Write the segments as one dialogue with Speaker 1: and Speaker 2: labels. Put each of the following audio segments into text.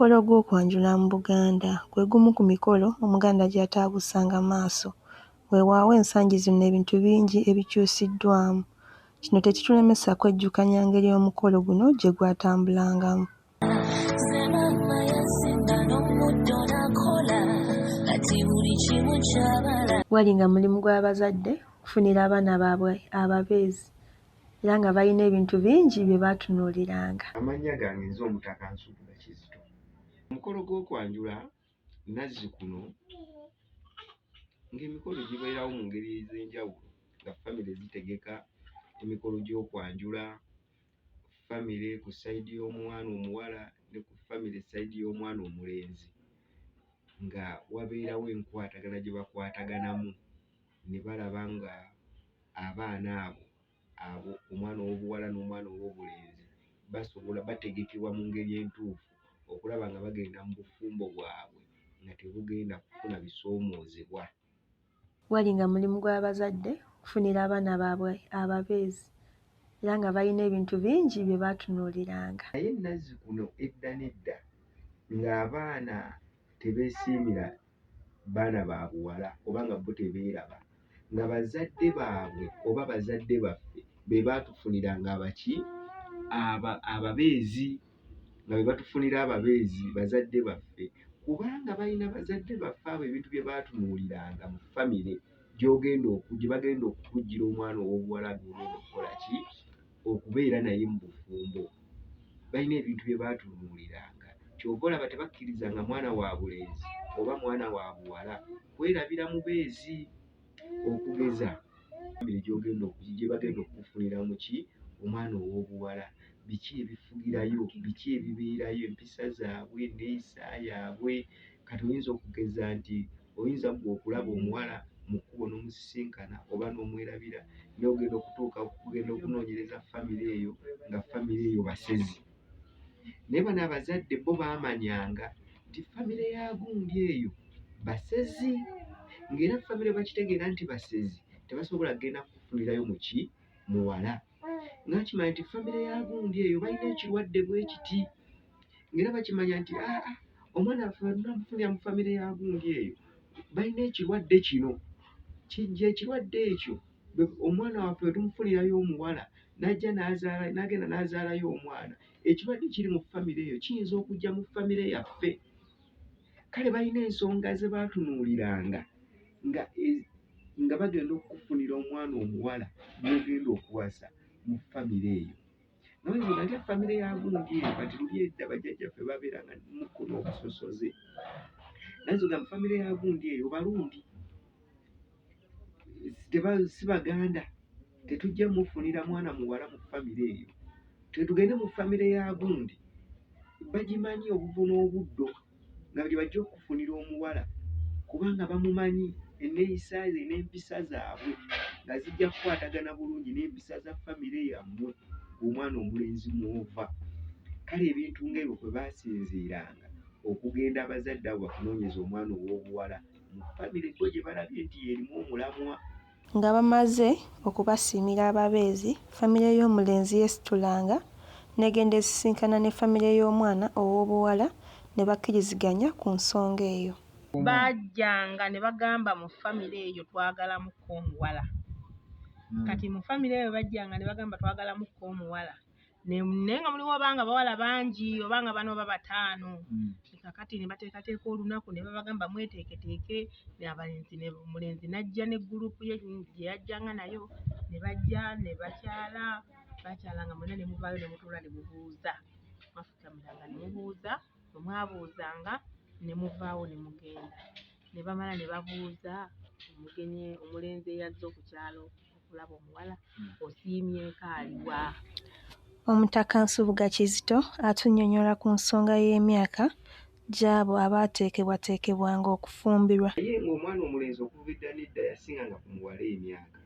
Speaker 1: Omukolo gw'okwanjula mu Buganda gwe gumu ku mikolo Omuganda gy'ataabusanga maaso. Weewaawo ensangi zino ebintu bingi ebikyusiddwamu. Kino tekitulemesa kwejjukanya ngeri omukolo guno gye gwatambulangamu. Wali nga mulimu gw'abazadde okufunira abaana baabwe ababeezi era nga balina ebintu bingi bye baatunuuliranga.
Speaker 2: Amannya gange nze Omutaka Nsubuga Kizito. Omukolo gw'okwanjula Nazzikuno ng'emikolo gibeerawo mu ngeri ez'enjawulo nga famire zitegeka emikolo gy'okwanjula, famire ku sayidi y'omwana omuwala ne ku famire sayidi y'omwana omulenzi nga wabeerawo enkwatagana gye bakwataganamu ne balaba nga abaana abo omwana ow'obuwala n'omwana ow'obulenzi bategekebwa mu ngeri entuufu okulaba nga bagenda mu bufumbo bwabwe nga tebugenda kufuna bisoomoozebwa.
Speaker 1: Wali nga mulimu gw'abazadde okufunira abaana baabwe ababeezi era nga balina ebintu bingi bye baatunuuliranga.
Speaker 2: Naye Nazzikuno edda n'edda ng'abaana tebeesiimira baana ba buwala oba nga bo tebeeraba, nga bazadde baabwe oba bazadde baffe be baatufuniranga ababeezi, nga be batufunira ababeezi bazadde baffe, kubanga balina bazadde baffe abo ebintu bye baatunuuliranga mu famire gye bagenda okukuggira omwana ow'obuwala n'ogenda okukola ki, okubeera naye mu bufumbo. Balina ebintu bye baatunuuliranga, ky'ova olaba tebakkirizanga mwana wa bulenzi oba mwana wa buwala kwerabira mubeezi, okugeza gye bagenda okukufuniramu ki, omwana ow'obuwala. Biki ebifugirayo, biki ebibeerayo, empisa zaabwe, enneeyisa yaabwe. Kati oyinza okugeza nti oyinza gwe okulaba omuwala mu kkubo n'omusisinkana oba n'omwerabira n'ogenda okugenda okunoonyereza famire eyo nga famire eyo basezi. Naye bano abazadde bo baamanyanga nti famire ya gundi eyo basezi, ng'era famire bakitegeera nti basezi tebasobola kugenda kukufunirayo mu ki, muwala. Nga bakimanya nti famire ya gundi eyo balina ekirwadde bwe kiti, ng'era bakimanya nti omwana waffe batunamufunira mu famire ya gundi eyo balina ekirwadde kino. Kijja ekirwadde ekyo omwana waffe bwe tumufunirayo omuwala n'agenda n'azaalayo omwana, ekirwadde kiri mu famire eyo kiyinza okujja mu famire yaffe. Kale balina ensonga ze baatunuuliranga nga bagenda okukufunira omwana omuwala n'ogenda okuwasa mu famire eyo. Naye ate famire ya gundi eyo kati luli edda bajjajjaffe babeeranga mukko n'obusosoze. Naye mu famire ya gundi eyo Balundi, si Baganda, tetujja mufunira mwana muwala mu famire eyo. Tetugende mu famire ya gundi, bagimanyi obuvo n'obuddo nga bye bajja okukufunira omuwala kubanga bamumanyi enneeyisa ze n'empisa zaabwe nga zijja kukwatagana bulungi n'empisa za famire yammwe omwana omulenzi mw'ova. Kale ebintu ng'ebyo kwe baasinziiranga okugenda abazadde abo bakunoonyeza omwana ow'obuwala mu famire bo gye balabye nti y'erimu omulamwa.
Speaker 1: Nga bamaze okubasiimira ababeezi, famire y'omulenzi yeesitulanga n'egenda esisinkana ne famire y'omwana ow'obuwala ne bakkiriziganya ku nsonga eyo.
Speaker 3: Bajjanga ne bagamba mu famire eyo twagalamukko omuwala. Kati mu famire eyo bajjanga ne bagamba twagalamukko omuwala. Naye nga mulimu obanga bawala bangi obanga bano oba bataano. Kakati ne bateekateeka olunaku ne babagamba mweteeketeeke, abalenzi omulenzi n'ajja ne gurupu ye gye yajjanga nayo, ne bajja ne bakyala nga mwenna ne muvaayo ne mutuula ne mubuuza. Mwafukamulanga ne mubuuza, bwe mwabuuzanga ne muvaawo ne mugenda. Ne bamala ne babuuza omulenzi eyazze ku kyalo okulaba omuwala, osiimyeko aliwa?
Speaker 1: Omutaka Nsubuga Kizito atunnyonnyola ku nsonga y'emyaka gy'abo abaateekebwateekebwanga okufumbirwa.
Speaker 2: Naye ng'omwana omulenzi okuva edda n'edda yasinganga ku muwala emyaka.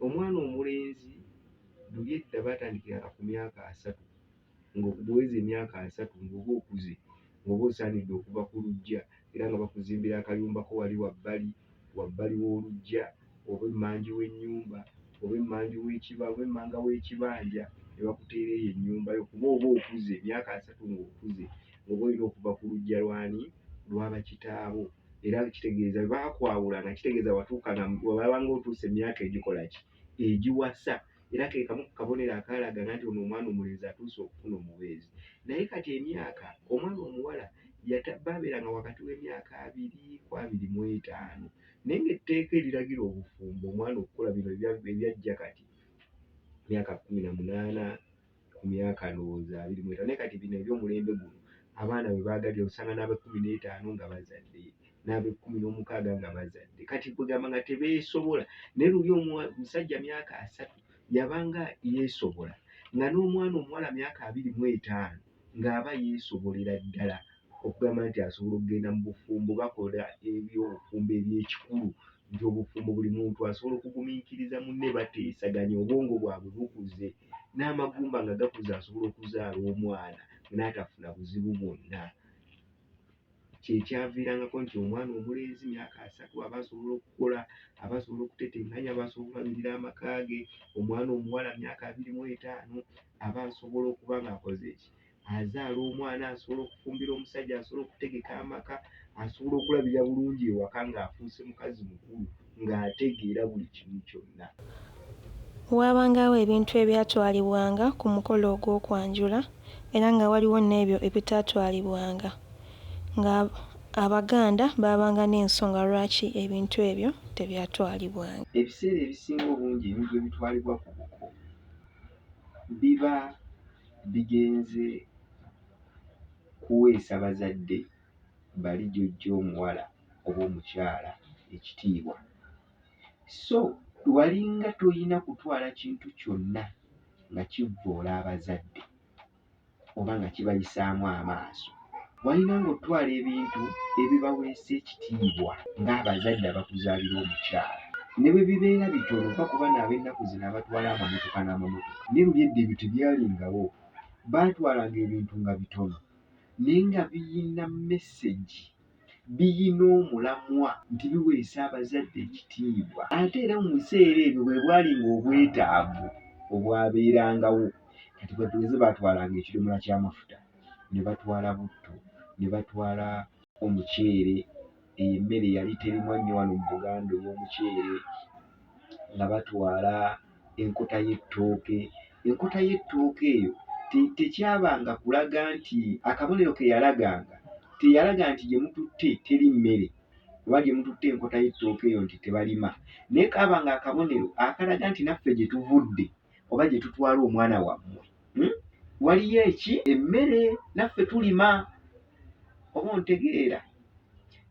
Speaker 2: Omwana omulenzi luli edda baatandikiranga ku myaka 3, ng'okubuweza emyaka 3 ng'oba okuze, ng'oba osaanidde okuva ku luggya era nga bakuzimbira akayumbako wali wabbali w'oluggya oba emmanju w'ennyumba oba emmanga w'ekibanja ne bakuteera eyo ennyumba yo kuba oba okuze emyaka 3 ng'okuze. ng'oba olina okuva ku luggya lwani lw'abakitaabo, era kitegeeza baakwawulanga kitegeeza watuukanga wabanga otuusa emyaka egikola ki egiwasa, era ke kamu ku kabonero akaalaga nti ono omwana omulenzi atuuse okufuna omubeezi. Naye kati emyaka omwana omuwala baabeeranga wakati w'emyaka 2 ku 25, naye ng'etteeka eriragira obufumbo omwana okukola bino ebyajja kati myaka 18 ku myaka ndowooza 25, naye kati bino eby'omulembe guno abaana bwe baagalira osanga n'abe 15 nga bazadde n'abe 16 nga bazadde, kati kugamba nga tebeesobola. Naye luli omusajja myaka 3 yabanga yeesobola, nga n'omwana omuwala myaka 25 ng'aba yeesobolera ddala okugamba nti asobola okugenda mu bufumbo, bakola ebyobufumbo eby'ekikulu, nti obufumbo buli muntu asobola okugumiikiriza munne, bateesaganya, obwongo bwabwe bukuze, n'amagumba nga gakuze, asobola okuzaala omwana n'atafuna buzibu bwonna. Kyekyaviirangako nti omwana omulenzi myaka 3 aba asobola okukola, aba asobola okutetenkanya, aba asobola okulabirira amaka ge. Omwana omuwala myaka 25 aba asobola okuba ng'akoze ki, azaala omwana, asobola okufumbira omusajja, asobola okutegeka amaka, asobola okulabirira bulungi ewaka ng'afuuse mukazi mukulu ng'ategeera buli kimu kyonna.
Speaker 1: Waabangawo ebintu ebyatwalibwanga ku mukolo ogw'okwanjula era nga waliwo n'ebyo ebitaatwalibwanga, nga Abaganda baabanga n'ensonga lwaki ebintu ebyo tebyatwalibwanga.
Speaker 2: Ebiseera ebisinga obungi ebintu ebitwalibwa ku buko biba bigenze kuweesa bazadde bali jjojja omuwala oba omukyala ekitiibwa. So walinga toyina kutwala kintu kyonna nga kivvoola abazadde oba nga kibayisaamu amaaso. Walina ng'otwala ebintu ebibaweesa ekitiibwa ng'abazadde abakuzaalira omukyala. Ne bwe bibeera bitono, oba kuba n'ab'ennaku zino abatwala amamotoka n'amamotoka, ne luli edda ebyo tebyalingawo. Baatwalanga ebintu nga bitono naye nga biyina message, biyina omulamwa, nti biweesa abazadde ekitiibwa. Ate era mu biseera ebyo bwe bwalinga obwetaavu obwabeerangawo. Kati bwe tugeze baatwalanga ekidomola ky'amafuta, ne batwala butto, ne batwala omuceere, emmere yali terimwa nnyo wano mu Buganda ey'omuceere, nga batwala enkota y'ettooke. Enkota y'ettooke eyo tekyabanga kulaga nti, akabonero ke yalaganga, teyalaga nti gye mututte teri mmere, oba gye mututte enkota y'ettooke eyo nti tebalima, naye kaabanga akabonero akalaga nti naffe gye tuvudde oba gye tutwala omwana wammwe waliyo emmere, naffe tulima. Oba ontegeera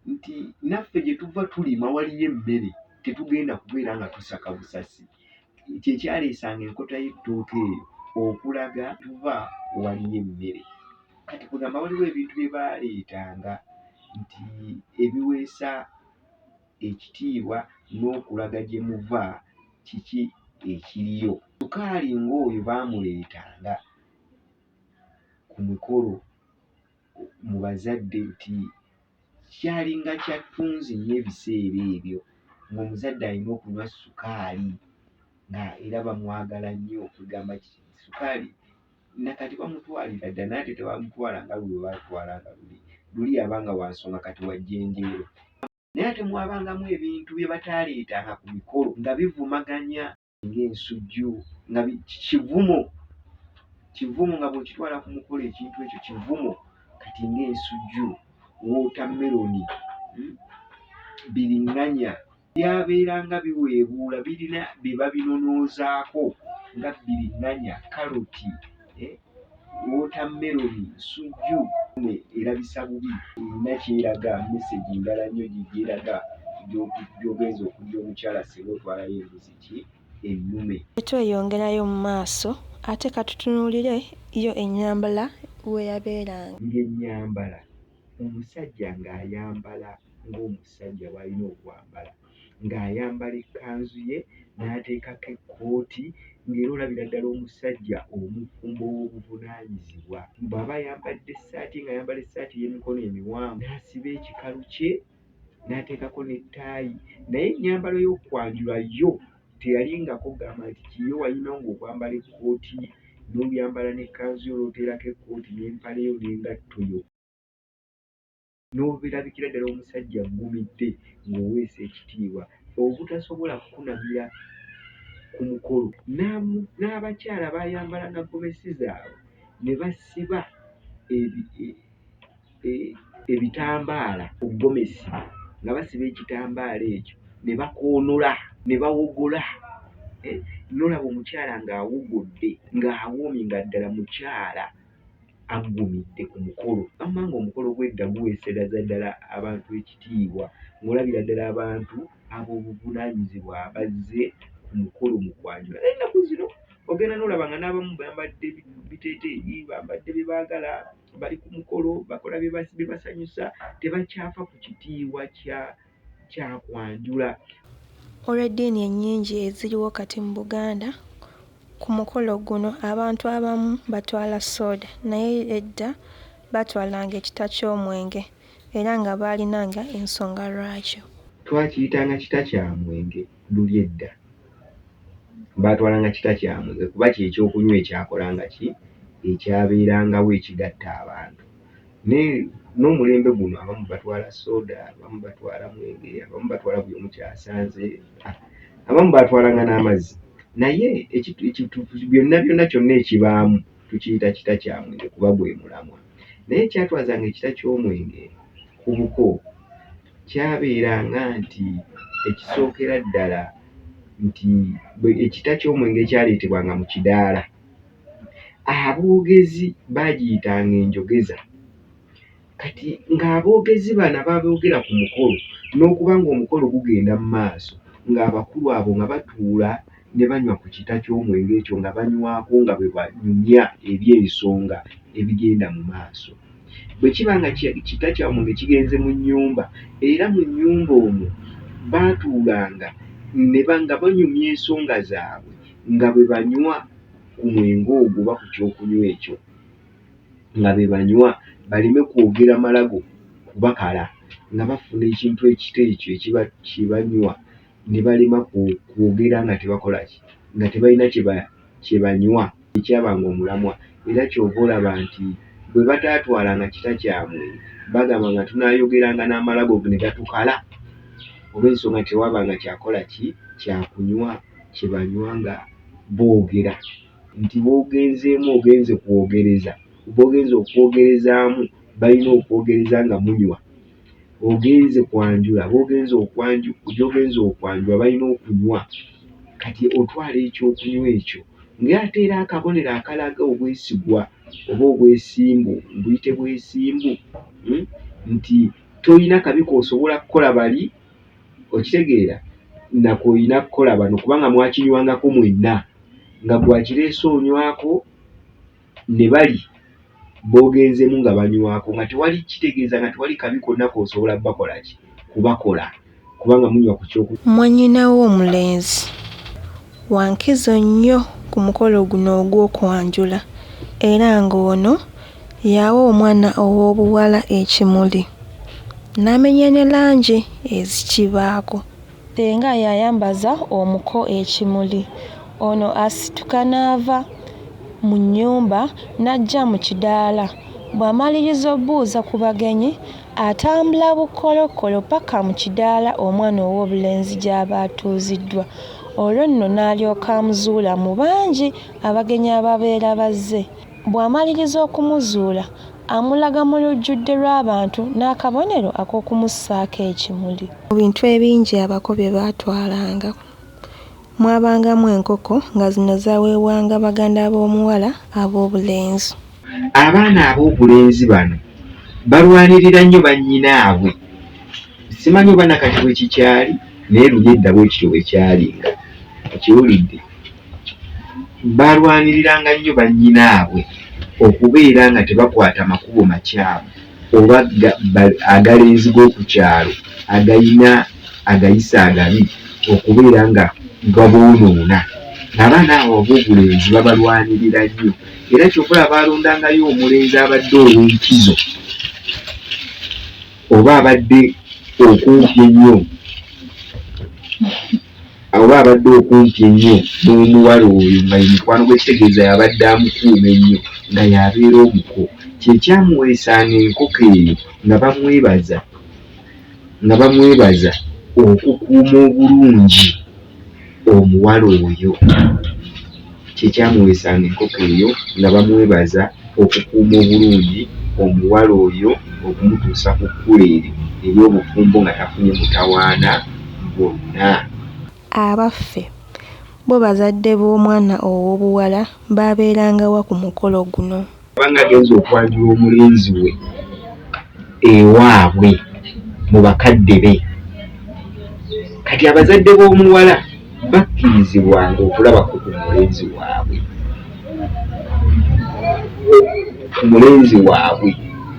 Speaker 2: nti naffe gye tuva tulima, waliyo emmere, tetugenda kubeera nga tusaka busasi. Kyekyaleesanga enkota y'ettooke eyo okulaga tuva waliyo emmere. Kati kugamba waliwo ebintu bye baaleetanga nti ebiweesa ekitiibwa n'okulaga gye muva kiki ekiriyo. Sukaali ng'oyo baamuleetanga ku mikolo mu bazadde nti kyalinga kya ttunzi nnyo ebiseera ebyo, ng'omuzadde alina okunywa sukaali nga era bamwagala nnyo. Okugamba sukaali nakati bamutwalira dda, naye ate tebamutwala nga lwe baatwalanga luli. Luli yabanga wa nsonga kati wa jjenjeero. Naye ate mwabangamu ebintu bye bataaleetanga ku mikolo nga bivumaganya, ng'ensujju, nga kivumo nga bw'okitwala ku mukolo ekintu ekyo kivumo. Kati ng'ensujju, wootammeroni, biriŋŋanya byabeeranga biweebuula, birina bye babinonoozaako nga biriŋŋanya, karoti, wootammeroni, nsujju erabisa bubi, erina kyeraga, message ndala nnyo gyeraga gy'ogenza okuggya omukyala singa otwalayo embuzi ennume.
Speaker 1: Tweyongerayo mu maaso ate katutunuulire yo ennyambala we yabeeranga.
Speaker 2: Ng'ennyambala, omusajja ng'ayambala ng'omusajja bw'alina okwambala, ng'ayambala ekkanzu ye n'ateekako ekkooti, ng'era olabira ddala omusajja omufumbo w'obuvunaanyizibwa. Bw'aba ayambadde essaati, ng'ayambala essaati y'emikono emiwanvu, n'asiba ekikalu kye n'ateekako n'ettaayi. Naye ennyambalo y'okwanjula yo teyalingako kugamba nti kiyo, walina ng'okwambala ekkooti n'oyambala n'ekkanzu yo n'oteerako ekkooti n'empale yo n'engatto yo. n'obirabikira ddala omusajja aggumidde ng'oweesa ekitiibwa obutasobola kukunamira ku mukolo. N'abakyala bayambalanga gomesi zaabwe ne basiba ebitambaala ku gomesi, nga basiba ekitambaala ekyo ne bakoonola ne bawogola. Nolaba omukyala ng'awogodde ng'awoomye nga ddala mukyala aggumidde ku mukolo. Amanga omukolo gw'edda guweesereza ddala abantu ekitiibwa, ng'olabira ddala abantu ab'obuvunaanyizibwa abazze ku mukolo mu kwanjula. Naye ennaku zino ogenda n'olaba nga n'abamu bambadde biteeteeyi, bambadde bye baagala, bali ku mukolo bakola bye basanyusa, tebakyafa ku kitiibwa kya kwanjula.
Speaker 1: Olw'eddiini ennyingi eziriwo kati mu Buganda, ku mukolo guno abantu abamu batwala soda naye edda batwalanga ekita ky'omwenge era nga baalinanga ensonga lwakyo.
Speaker 2: Twakiyitanga kita kya mwenge luli edda. Baatwalanga kita kya mwenge kuba kyekyokunywa ekyakolanga ekyabeerangawo ekigatta abantu. N'omulembe guno abamu batwala soda, abamu batwala mwenge, abamu batwala buli omu kyasanze, abamu batwalanga n'amazzi. Naye byonna kyonna ekibaamu tukiyita kita kya mwenge kuba gwe mulamwa. Naye ekyatwazanga ekita ky'omwenge ku buko kyabeeranga nti ekisookera ddala nti ekita ky'omwenge kyaleetebwanga mu kidaala. Aboogezi baagiyitanga enjogeza. Kati ng'aboogezi bano ababoogera ku mukolo n'okuba ng'omukolo gugenda mu maaso ng'abakulu abo nga batuula ne banywa ku kita ky'omwenge ekyo nga banywako nga bwe banyumya eby'ensonga ebigenda mu maaso. Bwe kiba nga kita kya mwenge kigenze mu nnyumba era mu nnyumba omwo baatuulanga nga banyumya ensonga zaabwe nga bwe banywa ku mwenge ogwo oba ku kyokunywa ekyo, nga be banywa baleme kwogera malago kubakala, nga bafuna ekintu ekito ekyo kye banywa ne balema kwogera nga tebakola ki, nga tebalina kye banywa ekyabanga omulamwa. Era kyova olaba nti bwe bataatwalanga kita kya mwenge bagamba nga tunaayogeranga n'amalago ne gatukala oba ensonga tewabanga kyakola ki kyakunywa kye banywa nga boogera nti boogenzeemu ogenze kwogereza, boogenze okwogerezaamu balina okwogereza nga munywa, ogenze kwanjula gy'ogenze okwanjula balina okunywa. Kati otwala ekyokunywa ekyo ng'ate era akabonero akalaga obwesigwa oba obwesimbu, mbuyite bwesimbu, nti toyina kabi k'osobola kukola bali, okitegeera, nakoyina kukola bano kubanga mwakinywangako mwenna, nga gwakireese onywako ne bali boogenzeemu nga banywako, nga tewali kitegeeza nga tewali kabi konna k'osobola bakola ki kubakola kubanga munywa ku kyokunywa.
Speaker 1: Mwannyinawo omulenzi wankizo nnyo ku mukolo guno ogw'okwanjula era ng'ono yawa omwana ow'obuwala ekimuli n'amenya ne langi ezikibaako. Senga yayambaza omuko ekimuli, ono asituka n'ava mu nnyumba n'ajja mu kidaala. Bw'amaliriza obbuuza ku bagenyi atambula bukolokolo paka mu kidaala omwana ow'obulenzi gy'aba atuuziddwa. Olwo nno n'alyoka amuzuula mu bangi abagenyi ababeera bazze. Bw'amaliriza okumuzuula amulaga mu lujjudde lw'abantu n'akabonero ak'okumussaako ekimuli. Mu bintu ebingi abako bye baatwalanga mwabangamu enkoko nga zino zaweebwanga baganda b'omuwala ab'obulenzi.
Speaker 2: Abaana ab'obulenzi bano balwanirira nnyo bannyinaabwe. Simanyi oba nakati bwe kikyali naye luli edda bwe kityo bwe kyalinga. Okiwulidde? Balwaniriranga nnyo bannyinaabwe okubeera nga tebakwata makubo makyamu oba agalenzi g'oku kyalo agayina agayisa agabi okubeera nga gaboonoona. Abaana abo ab'obulenzi babalwanirira nnyo era kyokkola baalondangayo omulenzi abadde ow'enkizo oba abadde okumpi ennyo n'omuwala oyo nga mukwano gwe kitegeeza yabadde amukuuma ennyo nga yabeera omuko. kyekyamuweesanga enkoko eyo nga bamwebaza okukuuma obulungi omuwala oyo. Kyekyamuweesanga enkoko eyo nga bamwebaza okukuuma obulungi omuwala oyo okumutuusa ku kkula eryo ery'obufumbo nga tafunye mutawaana gwonna.
Speaker 1: Abaffe bo bazadde b'omwana ow'obuwala baabeerangawa ku mukolo guno?
Speaker 2: Abanga agenza okwanjula omulenzi we ewaabwe mu bakadde be, kati abazadde b'omuwala bakkirizibwanga okulabako ku mulenzi waabwe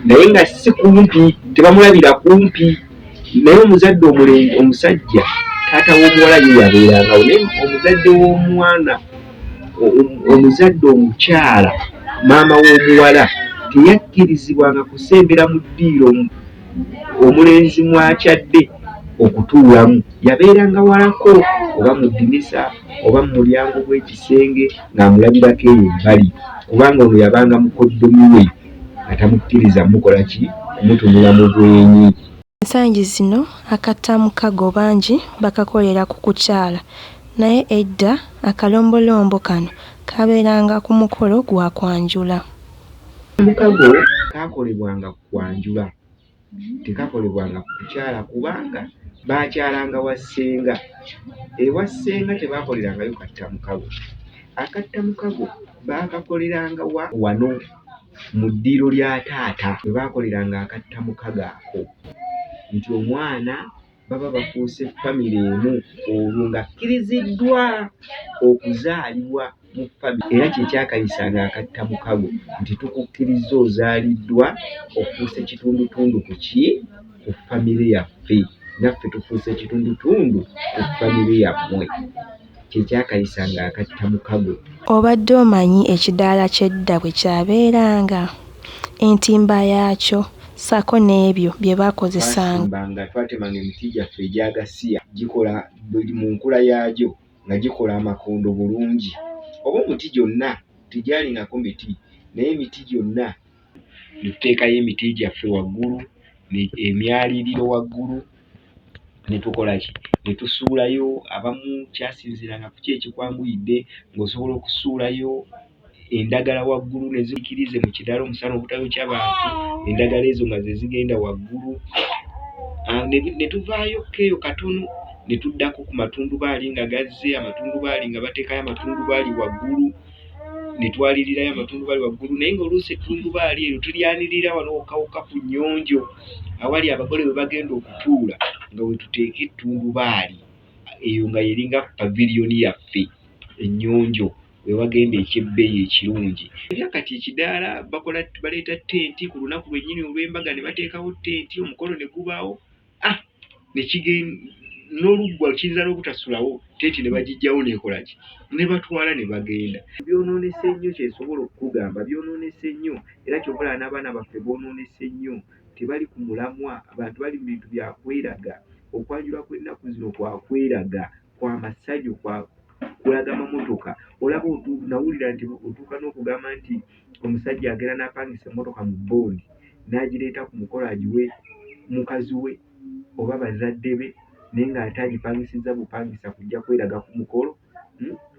Speaker 2: naye nga si kumpi, tebamulabira kumpi. Naye omuzadde omusajja taata w'omuwala ye yabeerangawo, naye omuzadde w'omwana, omuzadde omukyala, maama w'omuwala teyakkirizibwanga kusembera mu ddiiro omulenzi mwakyadde okutuulamu. Yabeeranga walako oba mu ddinisa oba mu mulyango gw'ekisenge ng'amulabirako eyo ebbali, kubanga ono yabanga mukoddomi we nga tamukkiriza mukola ki, kumutunula mu bwenyi.
Speaker 1: Ensangi zino akattamukago bangi bakakolera ku kukyala, naye edda akalombolombo kano kabeeranga ku mukolo gwa kwanjula.
Speaker 2: Omukago kaakolebwanga ku kwanjula, tekakolebwanga ku kukyala kubanga baakyalanga wa ssenga. Ewa ssenga tebaakolerangayo kattamukago. Akattamukago baakakoleranga wano mu ddiiro lya taata bwe baakoleranga akattamukago ako, nti omwana baba bafuuse famire emu olwo ng'akkiriziddwa okuzaalibwa mu famire. Era kyekyakayisanga akattamukago nti tukukkiriza ozaaliddwa ofuuse kitundutundu ku famire yaffe, naffe tufuuse kitundutundu ku famire yammwe. Kyekyakayisanga akattamukago. Obadde
Speaker 1: omanyi ekidaala ky'edda bwe kyabeeranga, entimba yaakyo ssaako n'ebyo bye baakozesanga?
Speaker 2: Twatemanga emiti gyaffe egy'agasiya, gikola mu nkula yaagyo nga gikola amakondo bulungi. Oba omuti gyonna tegyalingako miti, naye emiti gyonna ne tuteekayo emiti gyaffe waggulu, emyaliriro waggulu, ne tukola ki, ne tusuulayo. Abamu kyasinziiranga ku ki ekikwanguyidde, ng'osobola okusuulayo endagala waggulu ne zikirize mu kidaala omusana obutayokya bantu, endagala ezo nga ze zigenda waggulu. Ne tuvaayokko eyo katono ne tuddako ku matundubaali nga gazze, amatundubaali nga bateekayo amatundubaali waggulu, ne twalirirayo amatundubaali waggulu. Naye ng'oluusi ettundubaali eryo tulyanirira wano wokkawokka ku nnyonjo awali abagole we bagenda okutuula, nga we tuteeka ettundubaali eyo nga yeringa paviliyoni yaffe ennyonjo we wagenda ekyebbeeyi ekirungi. Era kati ekidaala baleeta tenti ku lunaku lwennyini olw'embaga, ne bateekawo tenti, omukolo ne gubaawo. N'oluggwa kiyinza n'obutasulawo, tenti ne bagijjawo n'ekola ki, ne batwala ne bagenda. Byonoonese nnyo kyensobola okukugamba, byonoonese nnyo, era ky'okola n'abaana baffe boonoonese nnyo. Tebali ku mulamwa, abantu bali mu bintu bya kweraga. Okwanjula kw'ennaku zino kwa kweraga, kwa masajjo, kwa kulaga mamotoka. Olaba nawulira nti otuuka n'okugamba nti omusajja agenda n'apangisa emmotoka mu bbondi n'agireeta ku mukolo agiwe mukazi we oba bazadde be, naye ng'ate agipangisizza bupangisa kujja kweraga ku mukolo.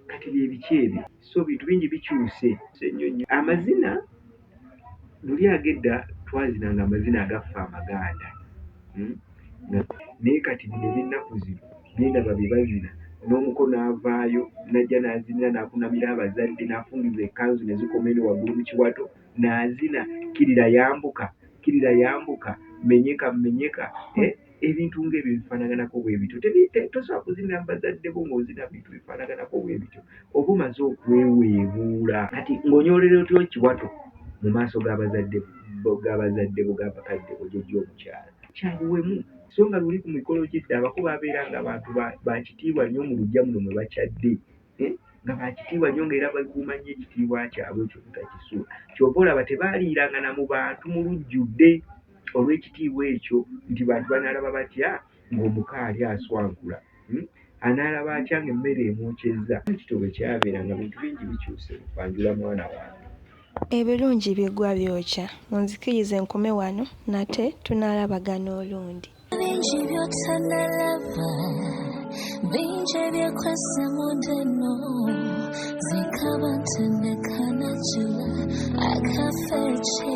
Speaker 2: Kati bye biki ebyo? So bintu bingi bikyuse. Amazina luli agedda twazinanga amazina agaffe Amaganda, naye kati bino eby'ennaku zino byendaba bye bazina. N'omuko n'avaayo n'ajja n'azinira n'akunamira abazadde, n'afungiza ekkanzu ne zikoma eno waggulu mu kiwato, n'azina kirira yambuka, menyeka. Ebintu ng'ebyo bifaanaganako bwe bityo. Tosobola kuzinira mu bazadde bo ng'ozina bintu bifaanaganako bwe bityo, oba omaze okweweebuula. Kati ng'onyoolera otyo ekiwato mu maaso g'abazadde bo g'abakadde bo jjajja omukyala, kyabuwemu. So nga luli ku mikolo gy'edda abako baabeeranga abantu bakitiibwa nnyo mu luggya muno mwe bakyadde, nga bakitiibwa nnyo, ng'era bakuuma nnyo ekitiibwa kyabwe ekyo tutakisuula. Ky'ova olaba tebaaliiranga na mu bantu mu lujjudde olw'ekitiibwa ekyo, nti bantu banaalaba batya ng'omuka ali aswankula, anaalaba atya ng'emmere emwokyezza. Ekito bwe kyabeeranga, bintu bingi bikyuse mu kwanjula mwana wange.
Speaker 1: Ebirungi bigwa byokya. Munzikirize nkome wano nate tunaalabagana olundi.
Speaker 4: Bingi by'otanalaba, bingi ebyekwese mudeno, zikaba ntendekanajula akafeche.